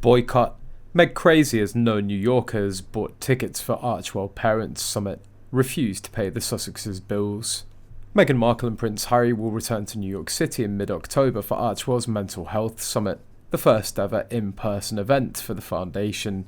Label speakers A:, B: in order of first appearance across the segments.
A: Boycott. Meg Crazy, as no New Yorkers bought tickets for Archewell Parents Summit, refused to pay the Sussex's bills. Meghan Markle and Prince Harry will return to New York City in mid-October for Archewell's Mental Health Summit, the first ever in-person event for the foundation.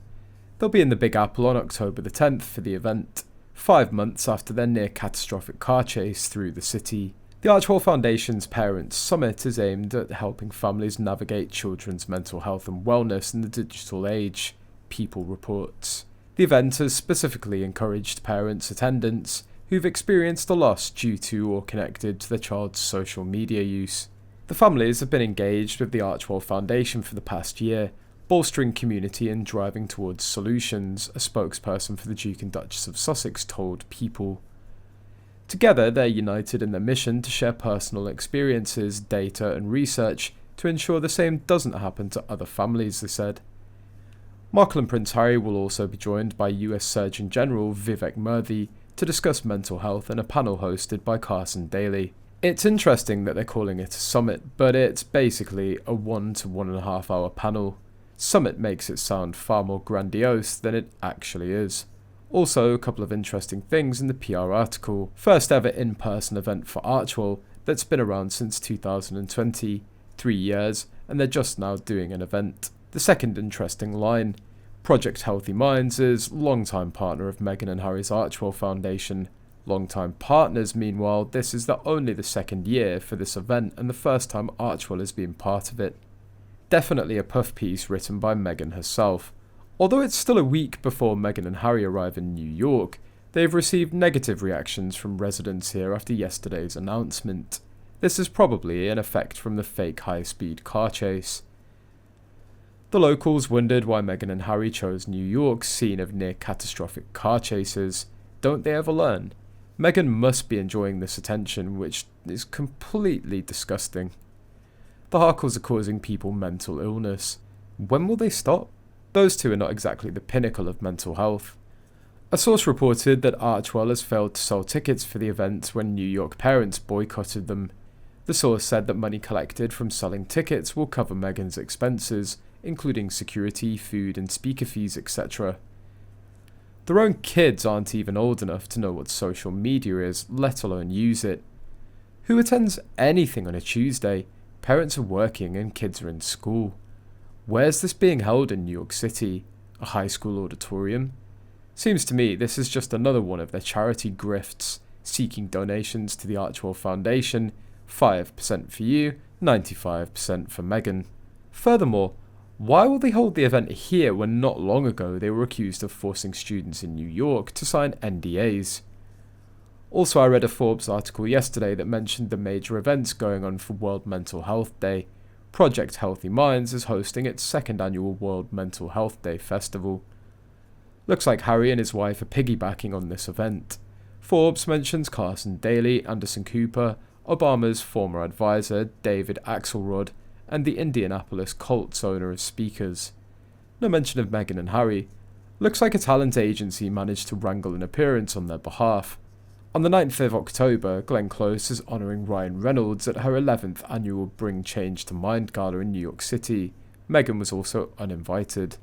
A: They'll be in the Big Apple on October the 10th for the event, 5 months after their near-catastrophic car chase through the city. The Archewell Foundation's Parents Summit is aimed at helping families navigate children's mental health and wellness in the digital age, People reports. The event has specifically encouraged parents' attendance who've experienced a loss due to or connected to their child's social media use. The families have been engaged with the Archewell Foundation for the past year, bolstering community and driving towards solutions, a spokesperson for the Duke and Duchess of Sussex told People. Together, they're united in their mission to share personal experiences, data and research to ensure the same doesn't happen to other families, they said. Markle and Prince Harry will also be joined by US Surgeon General Vivek Murthy to discuss mental health in a panel hosted by Carson Daly. It's interesting that they're calling it a summit, but it's basically a 1 to 1.5 hour panel. Summit makes it sound far more grandiose than it actually is. Also, a couple of interesting things in the PR article. First ever in-person event for Archewell that's been around since 2020, 3 years, and they're just now doing an event. The second interesting line, Project Healthy Minds is longtime partner of Meghan and Harry's Archewell Foundation. Longtime partners, meanwhile, this is only the second year for this event and the first time Archewell has been part of it. Definitely a puff piece written by Meghan herself. Although it's still a week before Meghan and Harry arrive in New York, they've received negative reactions from residents here after yesterday's announcement. This is probably an effect from the fake high-speed car chase. The locals wondered why Meghan and Harry chose New York's scene of near-catastrophic car chases. Don't they ever learn? Meghan must be enjoying this attention, which is completely disgusting. The Harkles are causing people mental illness. When will they stop? Those two are not exactly the pinnacle of mental health. A source reported that Archewell has failed to sell tickets for the event when New York parents boycotted them. The source said that money collected from selling tickets will cover Meghan's expenses, including security, food and speaker fees, etc. Their own kids aren't even old enough to know what social media is, let alone use it. Who attends anything on a Tuesday? Parents are working and kids are in school. Where's this being held in New York City? A high school auditorium? Seems to me this is just another one of their charity grifts, seeking donations to the Archewell Foundation, 5% for you, 95% for Meghan. Furthermore, why will they hold the event here when not long ago they were accused of forcing students in New York to sign NDAs? Also, I read a Forbes article yesterday that mentioned the major events going on for World Mental Health Day. Project Healthy Minds is hosting its second annual World Mental Health Day festival. Looks like Harry and his wife are piggybacking on this event. Forbes mentions Carson Daly, Anderson Cooper, Obama's former advisor David Axelrod, and the Indianapolis Colts owner as speakers. No mention of Meghan and Harry. Looks like a talent agency managed to wrangle an appearance on their behalf. On the 9th of October, Glenn Close is honouring Ryan Reynolds at her 11th annual Bring Change to Mind gala in New York City. Meghan was also uninvited.